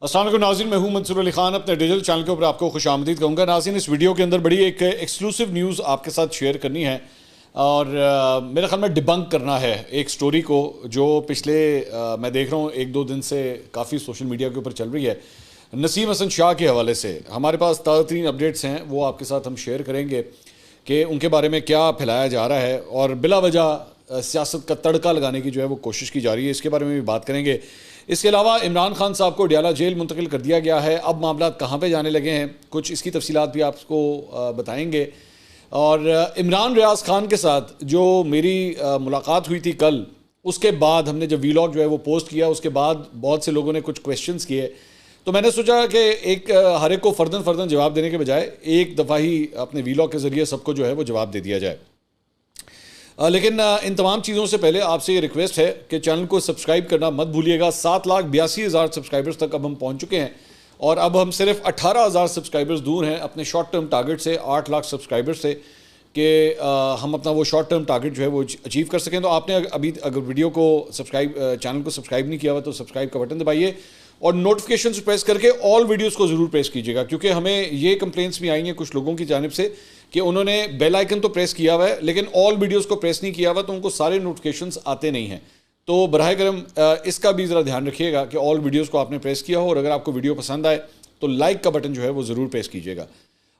अस्सलाम वालेकुम नाज़रीन, मैं हूं मंसूर अली खान। अपने डिजिटल चैनल के ऊपर आपको खुशामदीद कहूँगा। नाज़रीन, इस वीडियो के अंदर बड़ी एक एक्सक्लूसिव न्यूज़ आपके साथ शेयर करनी है और मेरे ख्याल में डिबंक करना है एक स्टोरी को जो पिछले मैं देख रहा हूँ 1-2 दिन से काफ़ी सोशल मीडिया के ऊपर चल रही है। नसीम हसन शाह के हवाले से हमारे पास ताज़ा तरीन अपडेट्स हैं, वो आपके साथ हम शेयर करेंगे कि उनके बारे में क्या फैलाया जा रहा है और बिला वजह सियासत का तड़का लगाने की जो है वो कोशिश की जा रही है। इसके बारे में भी बात करेंगे। इसके अलावा इमरान खान साहब को डयाला जेल मुंतकिल कर दिया गया है। अब मामला कहाँ पे जाने लगे हैं, कुछ इसकी तफसीलात भी आपको बताएंगे। और इमरान रियाज खान के साथ जो मेरी मुलाकात हुई थी कल, उसके बाद हमने जब वीलॉग जो है वो पोस्ट किया, उसके बाद बहुत से लोगों ने कुछ क्वेश्चंस किए, तो मैंने सोचा कि एक हर एक को फ़र्दन जवाब देने के बजाय एक दफ़ा ही अपने वीलॉग के ज़रिए सबको जो है वो जवाब दे दिया जाए। लेकिन इन तमाम चीज़ों से पहले आपसे ये रिक्वेस्ट है कि चैनल को सब्सक्राइब करना मत भूलिएगा। 7,82,000 सब्सक्राइबर्स तक अब हम पहुंच चुके हैं और अब हम सिर्फ 18,000 सब्सक्राइबर्स दूर हैं अपने शॉर्ट टर्म टारगेट से, 8 लाख सब्सक्राइबर्स से, कि हम अपना वो शॉर्ट टर्म टारगेट जो है वो अचीव कर सकें। तो आपने अभी अगर वीडियो को चैनल को सब्सक्राइब नहीं किया हुआ तो सब्सक्राइब का बटन दबाइए और नोटिफिकेशन प्रेस करके ऑल वीडियोस को ज़रूर प्रेस कीजिएगा, क्योंकि हमें ये कंप्लेंट्स भी आई हैं कुछ लोगों की जानिब से कि उन्होंने बेल आइकन तो प्रेस किया हुआ है लेकिन ऑल वीडियोस को प्रेस नहीं किया हुआ, तो उनको सारे नोटिफिकेशंस आते नहीं हैं। तो बराह करम इसका भी ज़रा ध्यान रखिएगा कि ऑल वीडियोस को आपने प्रेस किया हो और अगर आपको वीडियो पसंद आए तो लाइक का बटन जो है वो ज़रूर प्रेस कीजिएगा।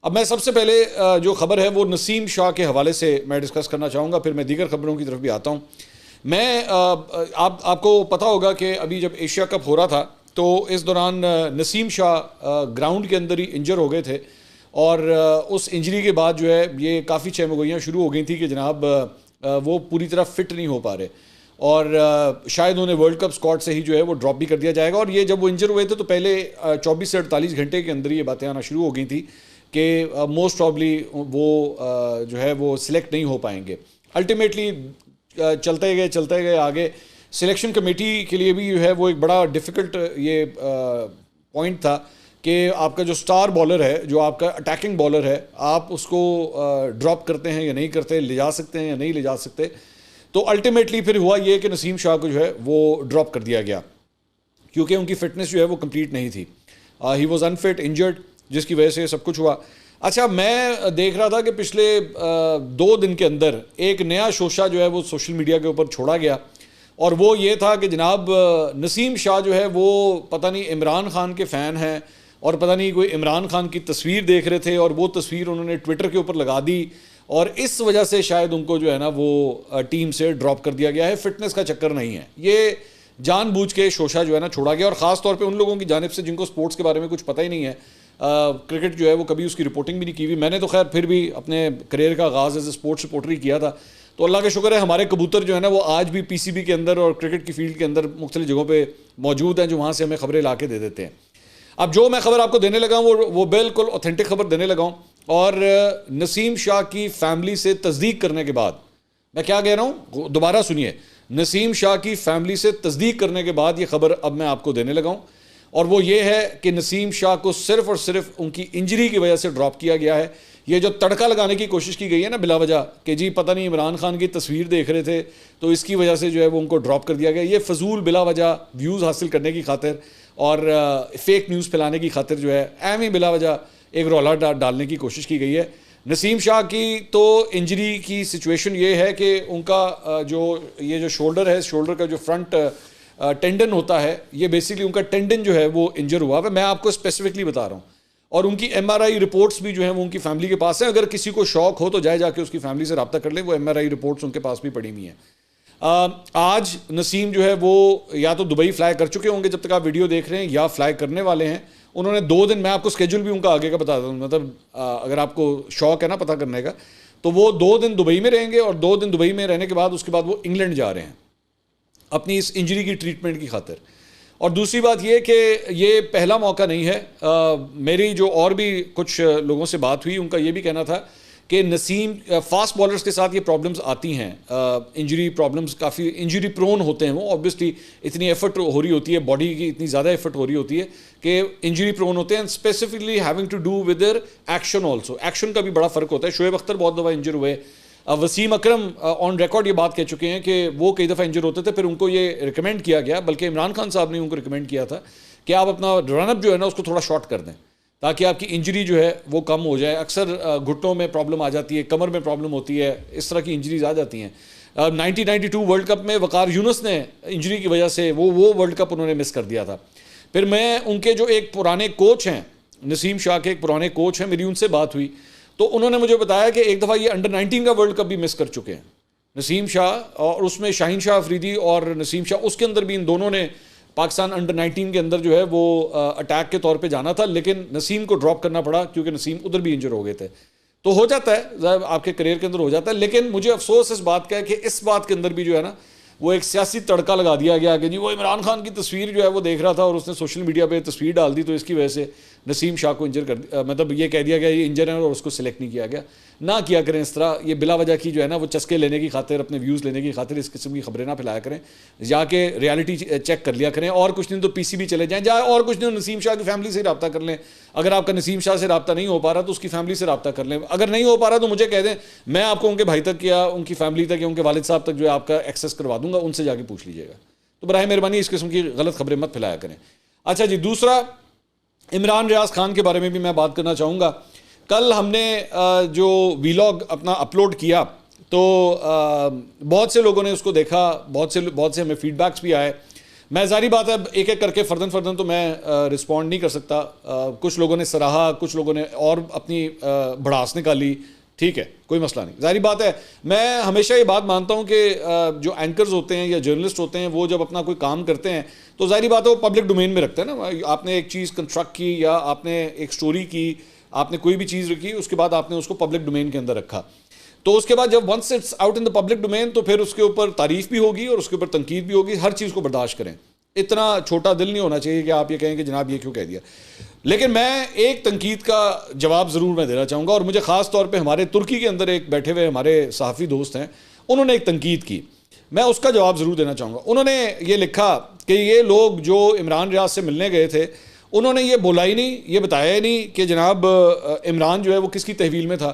अब मैं सबसे पहले जो खबर है वो नसीम शाह के हवाले से मैं डिस्कस करना चाहूँगा, फिर मैं दीगर खबरों की तरफ भी आता हूँ। मैं आपको पता होगा कि अभी जब एशिया कप हो रहा था तो इस दौरान नसीम शाह ग्राउंड के अंदर ही इंजर हो गए थे और उस इंजरी के बाद जो है ये काफ़ी चहमगोइयाँ शुरू हो गई थी कि जनाब वो पूरी तरह फिट नहीं हो पा रहे और शायद उन्हें वर्ल्ड कप स्क्वाड से ही जो है वो ड्रॉप भी कर दिया जाएगा। और ये जब वो इंजर हुए थे तो पहले 24 से 48 घंटे के अंदर ये बातें आना शुरू हो गई थी कि मोस्ट प्रॉब्ली वो जो है वो सिलेक्ट नहीं हो पाएंगे। अल्टीमेटली चलते गए आगे। सिलेक्शन कमेटी के लिए भी जो है वो एक बड़ा डिफ़िकल्ट ये पॉइंट था कि आपका जो स्टार बॉलर है, जो आपका अटैकिंग बॉलर है, आप उसको ड्रॉप करते हैं या नहीं करते, ले जा सकते हैं या नहीं ले जा सकते। तो अल्टीमेटली फिर हुआ ये कि नसीम शाह को जो है वो ड्रॉप कर दिया गया क्योंकि उनकी फ़िटनेस जो है वो कंप्लीट नहीं थी। ही वॉज अनफिट, इंजर्ड, जिसकी वजह से सब कुछ हुआ। अच्छा, मैं देख रहा था कि पिछले 2 दिन के अंदर एक नया शोशा जो है वो सोशल मीडिया के ऊपर छोड़ा गया और वो ये था कि जनाब नसीम शाह जो है वो पता नहीं इमरान खान के फ़ैन हैं और पता नहीं कोई इमरान खान की तस्वीर देख रहे थे और वो तस्वीर उन्होंने ट्विटर के ऊपर लगा दी और इस वजह से शायद उनको जो है ना वो टीम से ड्रॉप कर दिया गया है। फिटनेस का चक्कर नहीं है, ये जानबूझ के शोशा जो है ना छोड़ा गया और ख़ास तौर पे उन लोगों की जानिब से जिनको स्पोर्ट्स के बारे में कुछ पता ही नहीं है। क्रिकेट जो है वो कभी उसकी रिपोर्टिंग भी नहीं की हुई। मैंने तो खैर फिर भी अपने करियर का आगाज़ एज ए स्पोर्ट्स रिपोर्टर ही किया था, तो अल्लाह का शुक्र है हमारे कबूतर जो है ना वो आज भी पीसीबी के अंदर और क्रिकेट की फील्ड के अंदर मुख्तलिफ जगहों पे मौजूद हैं, जो वहाँ से हमें खबरें ला के दे देते हैं। अब जो मैं खबर आपको देने लगा हूँ वो बिल्कुल ऑथेंटिक खबर देने लगा हूँ और नसीम शाह की फैमिली से तस्दीक करने के बाद, मैं क्या कह रहा हूँ दोबारा सुनिए, नसीम शाह की फैमिली से तस्दीक करने के बाद ये खबर अब मैं आपको देने लगा हूँ और वो ये है कि नसीम शाह को सिर्फ और सिर्फ उनकी इंजरी की वजह से ड्रॉप किया गया है। ये जो तड़का लगाने की कोशिश की गई है ना बिला वजह कि जी पता नहीं इमरान खान की तस्वीर देख रहे थे तो इसकी वजह से जो है वो उनको ड्रॉप कर दिया गया, ये फजूल बिला वजह व्यूज़ हासिल करने की खातिर और फेक न्यूज़ फैलाने की खातिर जो है एम ही बिला वजह एक रौला डालने की कोशिश की गई है। नसीम शाह की तो इंजरी की सिचुएशन ये है कि उनका जो शोल्डर है, शोल्डर का जो फ्रंट टेंडन होता है, ये बेसिकली उनका टेंडन जो है वो इंजर हुआ है। मैं आपको स्पेसिफिकली बता रहा हूँ और उनकी MRI रिपोर्ट्स भी जो हैं वो उनकी फैमिली के पास हैं। अगर किसी को शौक हो तो जाके उसकी फैमिली से रब्ता कर ले, वो MRI रिपोर्ट्स उनके पास भी पड़ी हुई हैं। आज नसीम जो है वो या तो दुबई फ्लाई कर चुके होंगे जब तक आप वीडियो देख रहे हैं या फ्लाई करने वाले हैं। उन्होंने 2 दिन, मैं आपको स्केड्यूल भी उनका आगे का बता दूँ, मतलब अगर आपको शौक है ना पता करने का, तो वो 2 दिन दुबई में रहेंगे और 2 दिन दुबई में रहने के बाद उसके बाद वो इंग्लैंड जा रहे हैं अपनी इस इंजरी की ट्रीटमेंट की खातिर। और दूसरी बात ये कि ये पहला मौका नहीं है। मेरी जो और भी कुछ लोगों से बात हुई उनका ये भी कहना था कि नसीम फास्ट बॉलर्स के साथ ये प्रॉब्लम्स आती हैं, इंजरी प्रॉब्लम्स, काफ़ी इंजरी प्रोन होते हैं वो, ऑब्वियसली इतनी एफर्ट हो रही होती है, बॉडी की इतनी ज़्यादा एफर्ट हो रही होती है कि इंजरी प्रोन होते हैं, specifically having to do with their action also. Action का भी बड़ा फ़र्क होता है। शोएब अख्तर बहुत दफ़ा इंजर हुए, वसीम अकरम ऑन रिकॉर्ड ये बात कह चुके हैं कि वो कई दफ़ा इंजर होते थे, फिर उनको ये रिकमेंड किया गया, बल्कि इमरान खान साहब ने उनको रिकमेंड किया था कि आप अपना रन अप जो है ना उसको थोड़ा शॉर्ट कर दें, ताकि आपकी इंजरी जो है वो कम हो जाए। अक्सर घुटनों में प्रॉब्लम आ जाती है, कमर में प्रॉब्लम होती है, इस तरह की इंजरीज आ जाती हैं। 1992 वर्ल्ड कप में वकार यूनुस ने इंजरी की वजह से वो वर्ल्ड कप उन्होंने मिस कर दिया था। फिर मैं उनके जो एक पुराने कोच हैं, नसीम शाह के एक पुराने कोच हैं, मेरी उनसे बात हुई तो उन्होंने मुझे बताया कि एक दफ़ा ये अंडर 19 का वर्ल्ड कप भी मिस कर चुके हैं नसीम शाह, और उसमें शाहीन शाह अफरीदी और नसीम शाह, उसके अंदर भी इन दोनों ने पाकिस्तान अंडर 19 के अंदर जो है वो अटैक के तौर पे जाना था, लेकिन नसीम को ड्रॉप करना पड़ा क्योंकि नसीम उधर भी इंजर हो गए थे। तो हो जाता है आपके करियर के अंदर हो जाता है, लेकिन मुझे अफसोस इस बात का है कि इस बात के अंदर भी जो है ना वो एक सियासी तड़का लगा दिया गया कि जी वो इमरान खान की तस्वीर जो है वो देख रहा था और उसने सोशल मीडिया पे तस्वीर डाल दी, तो इसकी वजह से नसीम शाह को इंजर कर मतलब ये कह दिया गया ये इंजर है और उसको सिलेक्ट नहीं किया गया। ना किया करें इस तरह, ये बिला वजह की जो है ना वो चस्के लेने की खातिर, अपने व्यूज़ लेने की खातिर इस किस्म की खबरें ना फैलाया करें। जाके रियलिटी चेक कर लिया करें, और कुछ दिन तो पीसीबी चले जाएं, और कुछ दिन नसीम शाह की फैमिली से रब्ता कर लें। अगर आपका नसीम शाह से रब्ता नहीं हो पा रहा तो उसकी फैमिली से रब्ता कर लें, अगर नहीं हो पा रहा तो मुझे कह दें, मैं आपको उनके भाई तक या उनकी फैमिली तक या उनके वालिद साहब तक जो है आपका एक्सेस करवा दूंगा, उनसे जाके पूछ लीजिएगा। तो बराए मेहरबानी इस किस्म की गलत खबरें मत फैलाया करें। अच्छा जी, दूसरा इमरान रियाज खान के बारे में भी मैं बात करना चाहूँगा। कल हमने जो वीलॉग अपना अपलोड किया तो बहुत से लोगों ने उसको देखा, बहुत से हमें फीडबैक्स भी आए। मैं जारी बात है एक एक करके फर्दन तो मैं रिस्पॉन्ड नहीं कर सकता। कुछ लोगों ने सराहा, कुछ लोगों ने और अपनी भड़ास निकाली, ठीक है, कोई मसला नहीं। जारी बात है मैं हमेशा ये बात मानता हूँ कि जो एंकर्स होते हैं या जर्नलिस्ट होते हैं वो जब अपना कोई काम करते हैं तो जारी बात है वो पब्लिक डोमेन में रखते हैं ना। आपने एक चीज़ कंस्ट्रक्ट की या आपने एक स्टोरी की, आपने कोई भी चीज़ रखी, उसके बाद आपने उसको पब्लिक डोमेन के अंदर रखा, तो उसके बाद जब once it's out in the public domain तो फिर उसके ऊपर तारीफ भी होगी और उसके ऊपर तनकीद भी होगी। हर चीज़ को बर्दाश्त करें, इतना छोटा दिल नहीं होना चाहिए कि आप ये कहें कि जनाब ये क्यों कह दिया। लेकिन मैं एक तनकीद का जवाब ज़रूर मैं देना चाहूँगा, और मुझे ख़ास तौर पे हमारे तुर्की के अंदर एक बैठे हुए हमारे सहाफ़ी दोस्त हैं, उन्होंने एक तनकीद की, मैं उसका जवाब ज़रूर देना चाहूँगा। उन्होंने ये लिखा कि ये लोग जो इमरान रियाज से मिलने गए थे उन्होंने ये बोला ही नहीं, ये बताया ही नहीं कि जनाब इमरान जो है वो किसकी तहवील में था,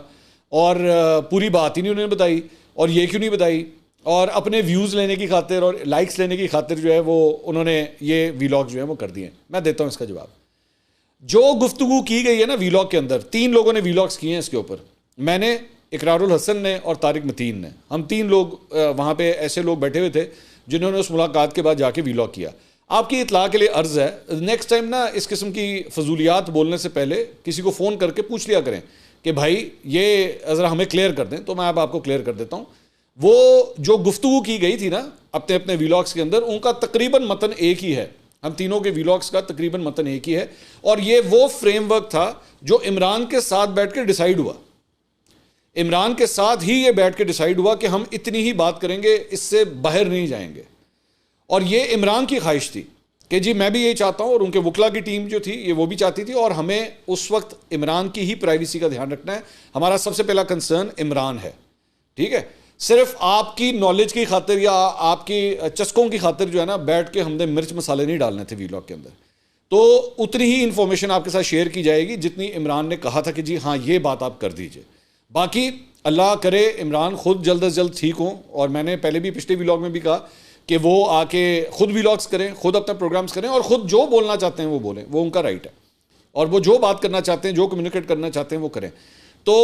और पूरी बात ही नहीं उन्होंने बताई। और ये क्यों नहीं बताई, और अपने व्यूज़ लेने की खातिर और लाइक्स लेने की खातिर जो है वो उन्होंने ये वीलॉग जो है वो कर दिए। मैं देता हूँ इसका जवाब। जो गुफ्तगू की गई है ना वीलॉग के अंदर, 3 लोगों ने वीलॉग्स किए हैं इसके ऊपर, मैंने, इकरारुल हसन ने और तारिक मतीन ने, हम 3 लोग वहाँ पे ऐसे लोग बैठे हुए थे जिन्होंने उस मुलाकात के बाद जाके वीलॉग किया। आपकी इतला के लिए अर्ज़ है, नेक्स्ट टाइम ना इस किस्म की फजूलियात बोलने से पहले किसी को फ़ोन करके पूछ लिया करें कि भाई ये ज़रा हमें क्लियर कर दें, तो मैं अब आपको क्लियर कर देता हूँ। वो जो गुफ्तगू की गई थी ना अपने अपने वीलॉग्स के अंदर, उनका तकरीबन मतन एक ही है, हम तीनों के वीलॉग्स का तकरीबन मतन एक ही है, और ये वो फ्रेमवर्क था जो इमरान के साथ बैठ के डिसाइड हुआ। इमरान के साथ ही ये बैठ के डिसाइड हुआ कि हम इतनी ही बात करेंगे, इससे बाहर नहीं जाएंगे। और ये इमरान की ख्वाहिश थी कि जी मैं भी यही चाहता हूँ, और उनके वकला की टीम जो थी ये वो भी चाहती थी, और हमें उस वक्त इमरान की ही प्राइवेसी का ध्यान रखना है। हमारा सबसे पहला कंसर्न इमरान है, ठीक है। सिर्फ आपकी नॉलेज की खातिर या आपकी चस्कों की खातिर जो है ना बैठ के हमने मिर्च मसाले नहीं डालने थे वीलॉग के अंदर। तो उतनी ही इंफॉर्मेशन आपके साथ शेयर की जाएगी जितनी इमरान ने कहा था कि जी हाँ ये बात आप कर दीजिए। बाकी अल्लाह करे इमरान खुद जल्द अज जल्द ठीक हों, और मैंने पहले भी पिछले वीलॉग में भी कहा कि वो आके खुद वीलॉग्स करें, खुद अपना प्रोग्राम्स करें, और खुद जो बोलना चाहते हैं वो बोलें, वो उनका राइट है, और वो जो बात करना चाहते हैं, जो कम्युनिकेट करना चाहते हैं वो करें। तो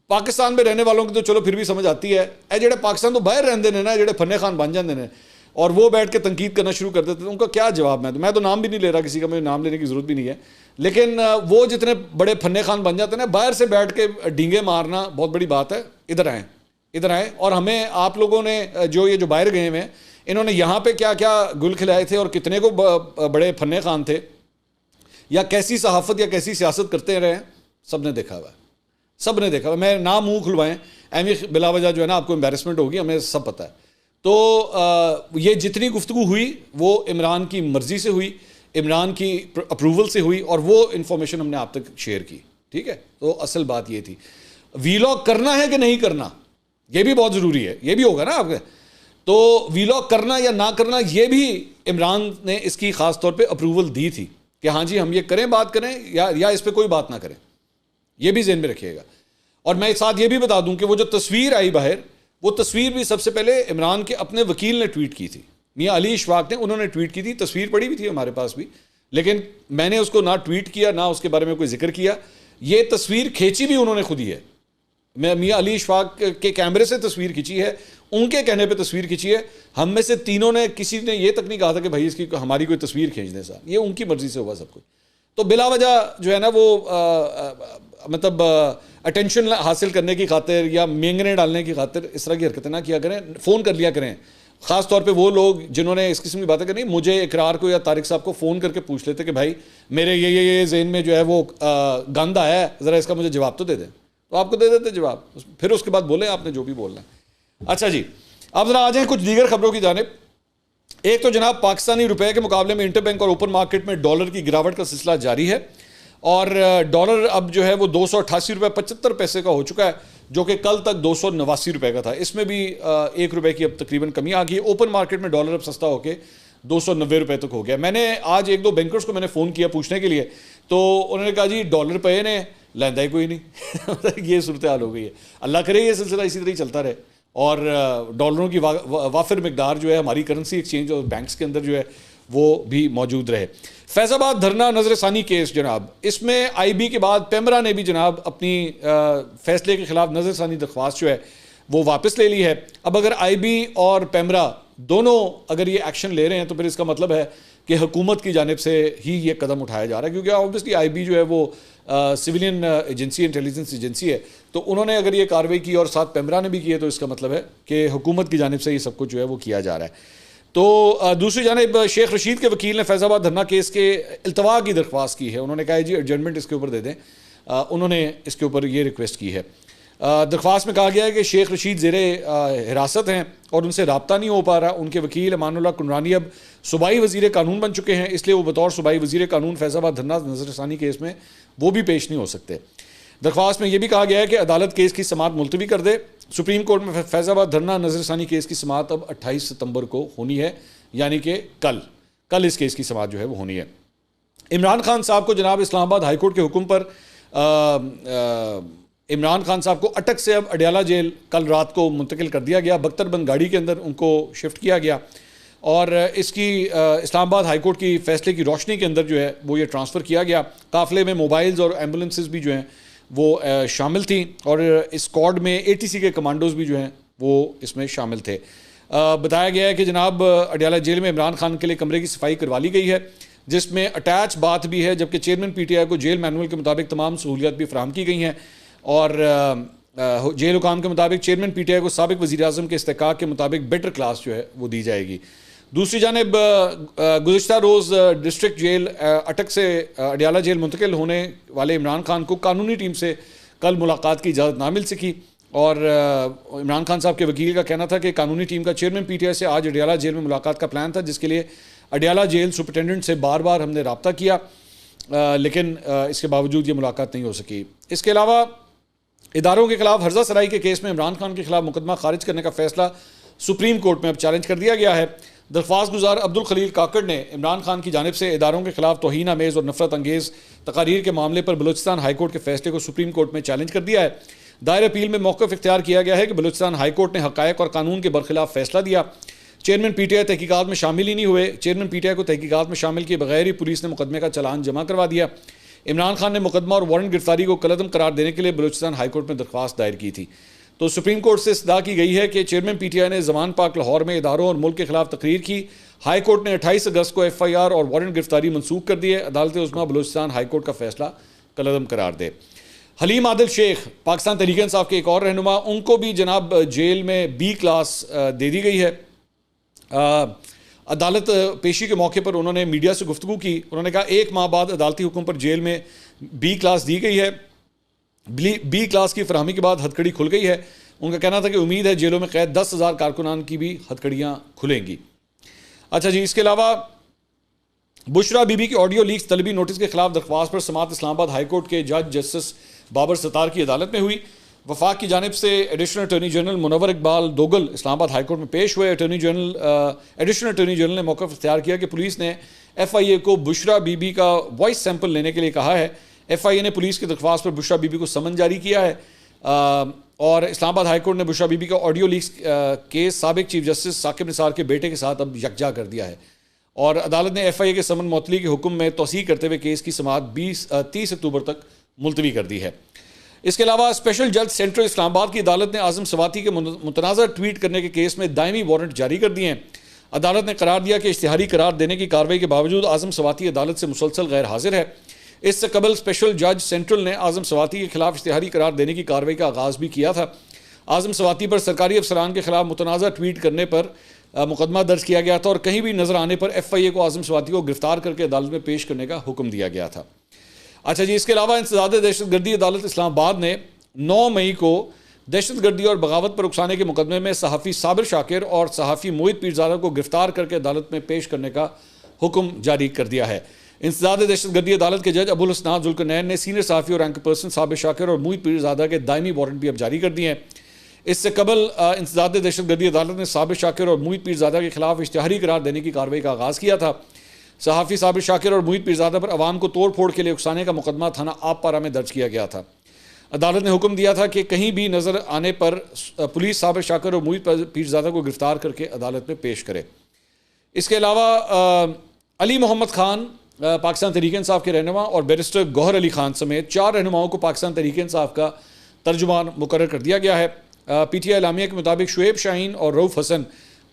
पाकिस्तान में रहने वालों की तो चलो फिर भी समझ आती है, ए जेडे पाकिस्तान तो बाहर रहते हैं ना, जेडे फन्ने खान बन जाते हैं और वो बैठ के तनकीद करना शुरू कर देते हैं, उनका क्या जवाब। मैं तो नाम भी नहीं ले रहा किसी का, मुझे नाम लेने की ज़रूरत भी नहीं है, लेकिन वो जितने बड़े फन्ने खान बन जाते हैं ना, बाहर से बैठ के डींगे मारना बहुत बड़ी बात है। इधर आएँ, और हमें आप लोगों ने जो बाहर गए हुए हैं, इन्होंने यहाँ पे क्या क्या गुल खिलाए थे और कितने को बड़े फन्ने खान थे, या कैसी सहाफ़त या कैसी सियासत करते रहे, सब ने देखा हुआ है, सब ने देखा। मैं ना मुंह खुलवाएं, एमी बिला वजह जो है ना आपको एम्बेरसमेंट होगी, हमें सब पता है। तो ये जितनी गुफ्तगू हुई वो इमरान की मर्ज़ी से हुई, इमरान की अप्रूवल से हुई, और वो इन्फॉर्मेशन हमने आप तक शेयर की, ठीक है। तो असल बात ये थी, वीलॉग करना है कि नहीं करना ये भी बहुत ज़रूरी है, ये भी होगा ना आपके। तो वीलॉग करना या ना करना ये भी इमरान ने इसकी ख़ास तौर पे अप्रूवल दी थी कि हाँ जी हम ये करें, बात करें, या इस पर कोई बात ना करें, ये भी ज़हन में रखिएगा। और मैं साथ ये भी बता दूं कि वो जो तस्वीर आई बाहर, वो तस्वीर भी सबसे पहले इमरान के अपने वकील ने ट्वीट की थी, मियां अली इशफाक ने, उन्होंने ट्वीट की थी, तस्वीर पड़ी भी थी हमारे पास भी, लेकिन मैंने उसको ना ट्वीट किया ना उसके बारे में कोई जिक्र किया। ये तस्वीर खींची भी उन्होंने खुद ही है, मैं मियाँ अली इशफाक के कैमरे से तस्वीर खींची है, उनके कहने पे तस्वीर खींची है। हम में से तीनों ने, किसी ने ये तक नहीं कहा था कि भाई इसकी हमारी कोई तस्वीर खींच दें साहब, ये उनकी मर्जी से हुआ सब कुछ। तो बिला वजह जो है ना वो मतलब अटेंशन हासिल करने की खातिर या मेंगने डालने की खातिर इस तरह की हरकतें ना किया करें, फ़ोन कर लिया करें। ख़ास तौर पे वो लोग जिन्होंने इस किस्म की बातें करनी, मुझे इकरार को या तारिक साहब को फ़ोन करके पूछ लेते कि भाई मेरे ये ज़हन में जो है वो गंद आया है, ज़रा इसका मुझे जवाब तो दे दें, तो आपको दे देते जवाब, फिर उसके बाद बोले आपने जो भी बोलना है। अच्छा जी, अब ज़रा आ जाएँ कुछ दीगर खबरों की जानिब। एक तो जनाब पाकिस्तानी रुपए के मुकाबले में इंटरबैंक और ओपन मार्केट में डॉलर की गिरावट का सिलसिला जारी है और डॉलर अब जो है वो 288 रुपये 75 पैसे का हो चुका है, जो कि कल तक 289 रुपये का था। इसमें भी 1 रुपये की अब तकरीबन कमी आ गई। ओपन मार्केट में डॉलर अब सस्ता होकर 290 रुपये तक हो गया। मैंने आज एक दो बैंकर्स को मैंने फ़ोन किया पूछने के लिए, तो उन्होंने कहा जी डॉलर पे ने लैंदा ही कोई नहीं। ये सूरत हाल हो गई है। अल्लाह करे ये सिलसिला इसी तरह ही चलता रहे और डॉलरों की वाफिर मकदार जो है हमारी करेंसी एक्सचेंज और बैंक्स के अंदर जो है वो भी मौजूद रहे। फैज़ाबाद धरना नजरसानी केस जनाब, इसमें IB के बाद पेमरा ने भी जनाब अपनी फैसले के खिलाफ नजरसानी दरख्वास्त जो है वो वापस ले ली है। अब अगर IB और पेमरा दोनों अगर ये एक्शन ले रहे हैं तो फिर इसका मतलब है कि हुकूमत की जानिब से ही ये कदम उठाया जा रहा है, क्योंकि ऑब्वियसली IB जो है वो सिविलियन एजेंसी, इंटेलिजेंस एजेंसी है, तो उन्होंने अगर ये कार्रवाई की और साथ पेमरा ने भी की है तो इसका मतलब है कि हुकूमत की जानिब से ये सब कुछ जो है वो किया जा रहा है। तो दूसरी जानिब शेख रशीद के वकील ने फैज़ाबाद धरना केस के इल्तवा की दरख्वास्त की है। उन्होंने कहा है जी एडजमेंट इसके ऊपर दे दें, उन्होंने इसके ऊपर ये रिक्वेस्ट की है। दरख्वास्त में कहा गया है कि शेख रशीद ज़ेरे हिरासत हैं और उनसे रब्ता नहीं हो पा रहा। उनके वकील अमानुल्लाह कुनरानी अब सूबाई वज़ीर कानून बन चुके हैं, इसलिए वो बतौर सूबाई वज़ीर कानून फैज़ाबाद धरना नजरसानी केस में वो भी पेश नहीं हो सकते। दरख्वास्त में यह भी कहा गया है कि अदालत केस की समाअत मुलतवी कर दे। सुप्रीम कोर्ट में फैज़ाबाद धरना नजरसानी केस की समाअत अब 28 सितंबर को होनी है, यानी कि कल इस केस की समाअत जो है वो होनी है। इमरान खान साहब को जनाब इस्लामाबाद हाई कोर्ट के हुक्म पर इमरान खान साहब को अटक से अब अडयाला जेल कल रात को मुंतकिल कर दिया गया। बख्तरबंद गाड़ी के अंदर उनको शिफ्ट किया गया और इसकी इस्लामाबाद हाई कोर्ट की फैसले की रोशनी के अंदर जो है वो ये ट्रांसफ़र किया गया। काफ़िले में मोबाइल्स और एम्बुलेंसेस भी जो हैं वो शामिल थी और इस स्क्वाड में ATC के कमांडोज भी जो हैं वो इसमें शामिल थे। बताया गया है कि जनाब अडयाला जेल में इमरान खान के लिए कमरे की सफाई करवा ली गई है, जिसमें अटैच बाथ भी है, जबकि चेयरमैन PTI को जेल मैनुअल के मुताबिक तमाम सहूलियात भी फराहम की गई हैं और जेल हुकाम के मुताबिक चेयरमैन PTI को साबिक वज़ीर आज़म के इस्तेकाक के मुताबिक बेटर क्लास जो है वो दी जाएगी। दूसरी जानिब गुज़िश्ता रोज़ डिस्ट्रिक्ट जेल अटक से अडयाला जेल मुंतकिल होने वाले इमरान खान को कानूनी टीम से कल मुलाकात की इजाज़त ना मिल सकी और इमरान खान साहब के वकील का कहना था कि कानूनी टीम का चेयरमैन PTI से आज अडयाला जेल में मुलाकात का प्लान था, जिसके लिए अडयाला जेल सुपरिटेंडेंट से बार बार हमने रब्ता किया, लेकिन इसके बावजूद ये मुलाकात नहीं हो सकी। इसके अलावा इदारों के खिलाफ हर्जा सराई के केस में इमरान खान के खिलाफ मुकदमा खारिज करने का फैसला सुप्रीम कोर्ट में अब चैलेंज कर दिया गया है। दरख्वास्त गुजार अब्दुल खलील काकड़ ने इमरान खान की जानिब से इदारों के खिलाफ तौहीन आमेज़ और नफरत अंगेज़ तकारीर के मामले पर बलूचिस्तान हाई कोर्ट के फैसले को सुप्रीम कोर्ट में चैलेंज कर दिया है। दायर अपील में मौक़िफ़ इख्तियार किया गया है कि बलूचिस्तान हाई कोर्ट ने हक़ायक़ और कानून के बरखिलाफ फैसला दिया। चेयरमैन PTI तहकीकात में शामिल ही नहीं हुए। चेयरमैन PTI को तहकीकात में शामिल किए बगैर ही पुलिस ने मुकदमे का चालान जमा करवा दिया। इमरान खान ने मुकदमा और वारंट गिरफ्तारी को कलअदम करार देने के लिए बलूचिस्तान हाई कोर्ट में दरख्वास्त दायर की थी। तो सुप्रीम कोर्ट से इस्तदा की गई है कि चेयरमैन PTI ने ज़मान पाक लाहौर में इदारों और मुल्क के खिलाफ तकरीर की। हाई कोर्ट ने 28 अगस्त को FIR और वारंट गिरफ्तारी मनसूख कर दी है। अदालत उस्मा बलूचिस्तान हाई कोर्ट का फैसला कलअदम करार दे। हलीम आदिल शेख पाकिस्तान तहरीक इंसाफ के एक और रहनुमा, उनको भी जनाब जेल में B क्लास दे दी गई है। अदालत पेशी के मौके पर उन्होंने मीडिया से गुफ्तगू की। उन्होंने कहा 1 माह बाद अदालती हुक्म पर जेल में B क्लास दी गई है। B क्लास की फरहमी के बाद हथकड़ी खुल गई है। उनका कहना था कि उम्मीद है जेलों में कैद 10,000 कारकुनान की भी हथकड़ियाँ खुलेंगी। अच्छा जी, इसके अलावा बुशरा बीबी की ऑडियो लीक्स तलबी नोटिस के खिलाफ दरख्वास्त पर समाअत इस्लामाबाद हाई कोर्ट के जज जस्टिस बाबर सत्तार की अदालत में हुई। वफाक की जानिब से additional attorney general Munawar Iqbal Duggal Islamabad high court में पेश हुए। एडिशनल अटॉर्नी जनरल ने मौक़िफ़ इख्तियार किया कि पुलिस ने FIA को बुशरा बीबी का वॉइस सैंपल लेने के लिए कहा है। FIA ने पुलिस की दरख्वास्त पर बुशरा बीबी को समन जारी किया है और इस्लामाबाद हाई कोर्ट ने बुशरा बीबी का ऑडियो लीक्स केस साबिक चीफ जस्टिस साकिब निसार के बेटे के साथ अब यकजा कर दिया है। और अदालत ने FIA के समन मुअत्तली के हुक्म में तौसीह करते हुए केस की समाअत 30 अक्टूबर तक मुलतवी कर दी है। इसके अलावा स्पेशल जज सेंट्रल इस्लामाबाद की अदालत ने आज़म सवाती के मुतनाज़ा ट्वीट करने के केस में दायमी वारंट जारी कर दिए हैं। अदालत ने करार दिया कि इश्तिहारी करार देने की कार्रवाई के बावजूद आज़म सवाती अदालत से मुसलसल गैर हाजिर है। इससे कबल स्पेशल जज सेंट्रल ने आज़म सवाती के खिलाफ इश्तिहारी करार देने की कार्रवाई का आगाज़ भी किया था। आज़म सवाती पर सरकारी अफसरान के खिलाफ मुतनाज़ा ट्वीट करने पर मुकदमा दर्ज किया गया था और कहीं भी नजर आने पर FIA को आज़म सवाती को गिरफ्तार करके अदालत में पेश करने का हुक्म दिया गया था। अच्छा जी, इसके अलावा इंसदाद दहशतगर्दी अदालत इस्लामाबाद ने 9 मई को दहशतगर्दी और बगावत पर उकसाने के मुकदमे में सहाफ़ी साबिर शाकिर और सहाफ़ी मोहित पीरज़ादा को गिरफ्तार करके अदालत में पेश करने का हुक्म जारी कर दिया है। इंसदाद दहशतगर्दी अदालत के जज अबुल हसनात जुल्करनैन ने सीनियर सहाफ़ी और एंकर पर्सन साबिर शाकिर और मोहित पीरज़ादा के दायमी वारंट भी अब जारी कर दिए हैं। इससे कबल इंसदाद दहशतगर्दी अदालत ने साबिर शाकिर और मोहित पीरज़ादा के खिलाफ इश्तिहारी करार देने की कार्रवाई का आगाज़ किया था। सहाफ़ी साबिर शाकिर और मोहित पीरज़ादा पर अवाम को तोड़ फोड़ के लिए उकसाने का मुकदमा थाना आपपारा में दर्ज किया गया था। अदालत ने हुक्म दिया था कि कहीं भी नज़र आने पर पुलिस साबिर शाकिर और मोहित पीरज़ादा को गिरफ्तार करके अदालत में पेश करे। इसके अलावा अली मोहम्मद खान पाकिस्तान तहरीक इंसाफ के रहनुमा और बैरिस्टर गौहर अली खान समेत 4 रहनुमाओं को पाकिस्तान तहरीक इंसाफ का तर्जुमान मुकर्रर कर दिया गया है। PTI इलामिया के मुताबिक शुएब शाहीन और रऊफ़ हसन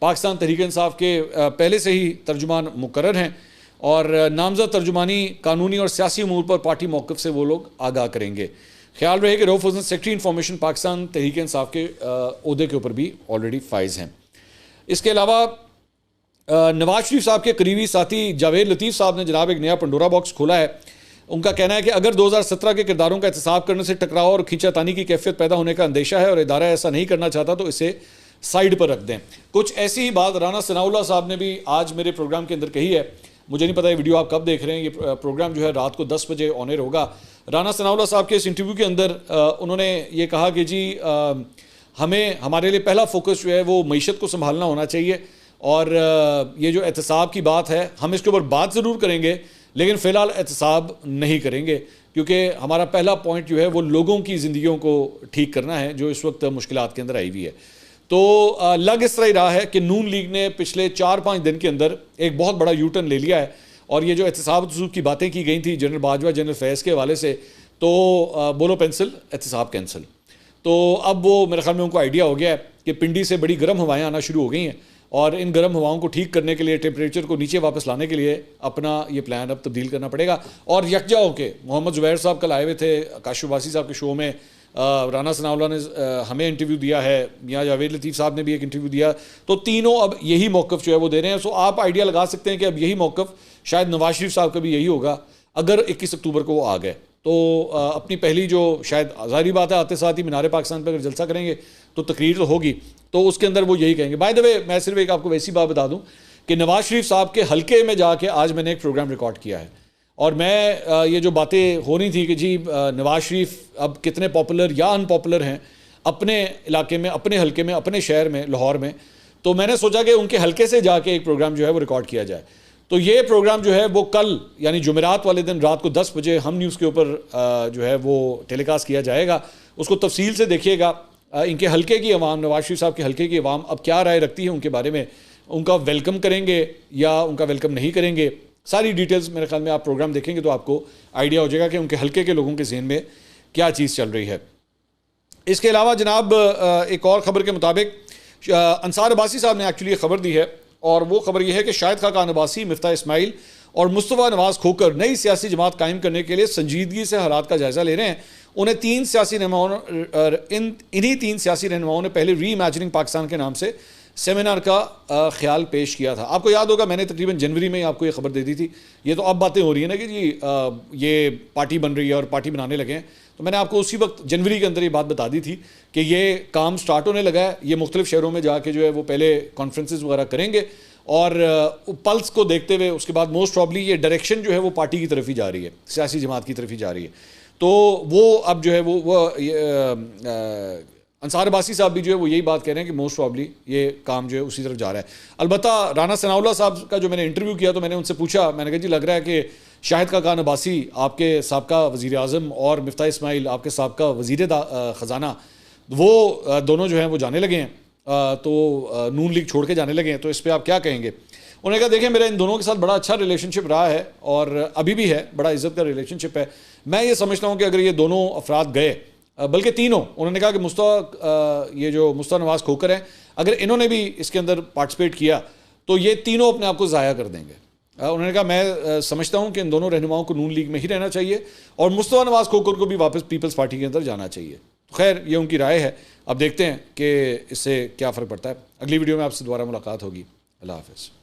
पाकिस्तान तहरीक इंसाफ के पहले से ही तर्जुमान मुकर्रर हैं और नामज़द तर्जुमानी कानूनी और सियासी अमूर पर पार्टी मौक़िफ़ से वो लोग आगाह करेंगे। ख्याल रहे कि रऊफ़ हसन सेक्रेटरी इंफॉर्मेशन पाकिस्तान तहरीक इंसाफ के ओहदे के ऊपर भी ऑलरेडी फाइज हैं। इसके अलावा नवाज शरीफ साहब के करीबी साथी जावेद लतीफ़ साहब ने जनाब एक नया पंडोरा बॉक्स खोला है। उनका कहना है कि अगर 2017 के किरदारों का एहतसाब करने से टकराव और खींचातानी की कैफियत पैदा होने का अंदेशा है और इदारा ऐसा नहीं करना चाहता तो इसे साइड पर रख दें। कुछ ऐसी ही बात राना सनाउल्लाह साहब ने भी आज मेरे प्रोग्राम के अंदर कही है। मुझे नहीं पता ये वीडियो आप कब देख रहे हैं, ये प्रोग्राम जो है रात को 10 बजे ऑन एयर होगा। राना सनाउल्लाह साहब के इस इंटरव्यू के अंदर उन्होंने ये कहा कि जी हमारे लिए पहला फोकस जो है वो मईशत को संभालना होना चाहिए और ये जो एहतसाब की बात है हम इसके ऊपर बात ज़रूर करेंगे लेकिन फ़िलहाल एहतसाब नहीं करेंगे क्योंकि हमारा पहला पॉइंट जो है वो लोगों की ज़िंदगियों को ठीक करना है जो इस वक्त मुश्किलात के अंदर आई हुई है। तो लग इस तरह ही रहा है कि नून लीग ने पिछले 4-5 दिन के अंदर एक बहुत बड़ा यूटर्न ले लिया है और ये जो एहतसाब की बातें की गई थी जनरल बाजवा जनरल फैज़ के हवाले से, तो बोलो पेंसिल एहतसाब कैंसिल। तो अब वो मेरे ख्याल में उनको आइडिया हो गया है कि पिंडी से बड़ी गर्म हवाएं आना शुरू हो गई हैं और इन गर्म हवाओं को ठीक करने के लिए टेम्परेचर को नीचे वापस लाने के लिए अपना ये प्लान अब तब्दील करना पड़ेगा। और यकजा होके मोहम्मद ज़ुबैर साहब कल आए हुए थे काशिफ वासी साहब के शो में, राना सनाउल्लाह ने हमें इंटरव्यू दिया है, मियां जावेद लतीफ़ साहब ने भी एक इंटरव्यू दिया, तो तीनों अब यही मौक़िफ़ जो है वो दे रहे हैं। सो आप आइडिया लगा सकते हैं कि अब यही मौक़िफ़ शायद नवाज शरीफ साहब का भी यही होगा अगर 21 अक्टूबर को वो आ गए तो अपनी पहली जो शायद ज़ाहिर बात है आते साथ ही मीनार पाकिस्तान पर अगर जलसा करेंगे तो तकरीर तो होगी, तो उसके अंदर वो यही कहेंगे। बाय द वे मैं सिर्फ एक आपको वैसी बात बता दूं कि नवाज शरीफ साहब के हल्के में जाके आज मैंने एक प्रोग्राम रिकॉर्ड किया है और मैं ये जो बातें हो रही थी कि जी नवाज शरीफ अब कितने पॉपुलर या अनपॉपुलर हैं अपने इलाके में, अपने हल्के में, अपने शहर में, लाहौर में, तो मैंने सोचा कि उनके हल्के से जाके एक प्रोग्राम जो है वो रिकॉर्ड किया जाए। तो ये प्रोग्राम जो है वो कल यानी जुमेरात वाले दिन रात को 10 बजे हम न्यूज़ के ऊपर जो है वो टेलीकास्ट किया जाएगा। उसको तफसील से देखिएगा। इनके हल्के की अवाम, नवाज शरीफ साहब के हल्के की अवाम अब क्या राय रखती है उनके बारे में, उनका वेलकम करेंगे या उनका वेलकम नहीं करेंगे, सारी डिटेल्स मेरे ख्याल में आप प्रोग्राम देखेंगे तो आपको आइडिया हो जाएगा कि उनके हल्के के लोगों के ज़हन में क्या चीज़ चल रही है। इसके अलावा जनाब एक और ख़बर के मुताबिक अंसार अब्बासी साहब ने एक्चुअली खबर दी है और वो खबर यह है कि शाहिद खाकान अब्बासी, मिफ्ताह इस्माइल और मुस्तफ़ा नवाज़ खोकर नई सियासी जमात कायम करने के लिए संजीदगी से हालात का जायज़ा ले रहे हैं। उन्हें इन्हीं तीन सियासी रहनुमाओं ने पहले री इमेजिनिंग पाकिस्तान के नाम से सेमिनार का ख्याल पेश किया था। आपको याद होगा मैंने तकरीबन जनवरी में आपको ये खबर दे दी थी। ये तो अब बातें हो रही है ना कि जी ये पार्टी बन रही है और पार्टी बनाने लगे हैं, तो मैंने आपको उसी वक्त जनवरी के अंदर ये बात बता दी थी कि ये काम स्टार्ट होने लगा है। ये मुख्तलिफ शहरों में जाके जो है वो पहले कॉन्फ्रेंसेस वगैरह करेंगे और पल्स को देखते हुए उसके बाद मोस्ट प्रॉब्ली ये डायरेक्शन जो है वो पार्टी की तरफ ही जा रही है, सियासी जमात की तरफ ही जा रही है। तो वो अब जो है वो अंसार अब्बासी साहब भी जो है वो यही बात कह रहे हैं कि मोस्ट प्रॉब्ली ये काम जो है उसी तरफ जा रहा है। अलबत्ता राना सनाउल्लाह साहब का जो मैंने इंटरव्यू किया तो मैंने उनसे पूछा, मैंने कहा जी लग रहा है कि शाहिद खाकान अब्बासी आपके साबका वज़ीर आज़म और मिफ्ताह इस्माइल आपके साबका वज़ीर ख़जाना, वो दोनों जो हैं वो जाने लगे हैं, तो नून लीग छोड़ के जाने लगे हैं, तो इस पर आप क्या कहेंगे। उन्होंने कहा देखें मेरा इन दोनों के साथ बड़ा अच्छा रिलेशनशिप रहा है और अभी भी है, बड़ा इज्जत का रिलेशनशिप है। मैं ये समझता हूँ कि अगर ये दोनों अफराद गए, बल्कि तीनों, उन्होंने कहा कि ये जो मुस्तफ़ा नवाज़ खोखर हैं, अगर इन्होंने भी इसके अंदर पार्टिसिपेट किया तो ये तीनों अपने आप को ज़ाया कर देंगे। उन्होंने कहा मैं समझता हूं कि इन दोनों रहनुमाओं को नून लीग में ही रहना चाहिए और मुस्तफ़ा नवाज़ खोखर को भी वापस पीपल्स पार्टी के अंदर जाना चाहिए। तो खैर ये उनकी राय है, अब देखते हैं कि इससे क्या फ़र्क पड़ता है। अगली वीडियो में आपसे दोबारा मुलाकात होगी। अल्लाह हाफ़िज़।